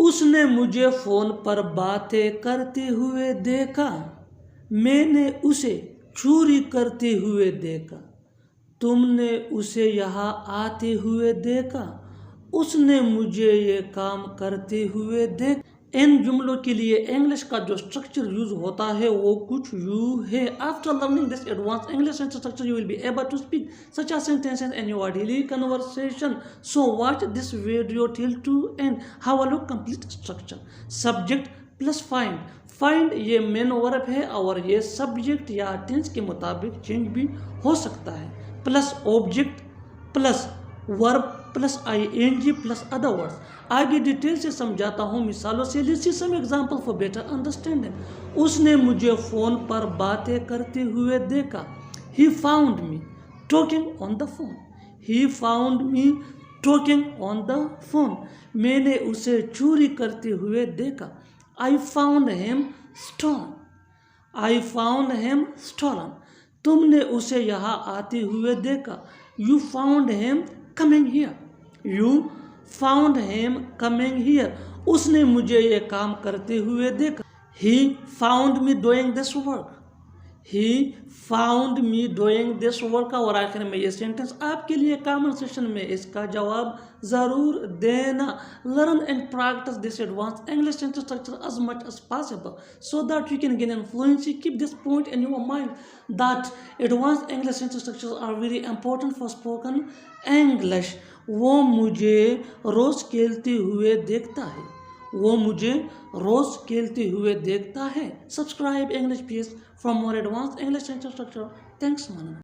उसने मुझे फ़ोन पर बातें करते हुए देखा। मैंने उसे चोरी करते हुए देखा। तुमने उसे यहाँ आते हुए देखा। उसने मुझे ये काम करते हुए देखा। इन जुमलों के लिए इंग्लिश का जो स्ट्रक्चर यूज होता है वो कुछ यूं है। After learning this advance English sentence structure you will be able to speak such as sentences in your daily conversation. So watch this video till to end. Have a look complete structure. Subject plus find. Find ये main verb है और ये subject या tense के मुताबिक change भी हो सकता है। Plus object plus verb plus ing plus other words. आगे डिटेल से समझाता हूँ मिसालों से। Let's see some example for better understanding. उसने मुझे फ़ोन पर बातें करते हुए देखा। He found me talking on the phone. He found me talking on the phone. मैंने उसे चोरी करते हुए देखा। I found him stolen. I found him stolen. तुमने उसे यहाँ आते हुए देखा। You found him coming here. You found him coming here. उसने मुझे ये काम करते हुए देखा। He found me doing this work. He found me doing this work। और आखिर में ये सेंटेंस आपके लिए कमेंट सेक्शन में इसका जवाब ज़रूर देना। Learn and practice this advanced English sentence structure as much as possible so that you can gain fluency. Keep this point in your mind that advanced English sentence structures are very important for spoken English. वो मुझे रोज़ खेलते हुए देखता है। वो मुझे रोज़ खेलते हुए देखता है। Subscribe English Peace for more advance English sentence structure. Thanks माना।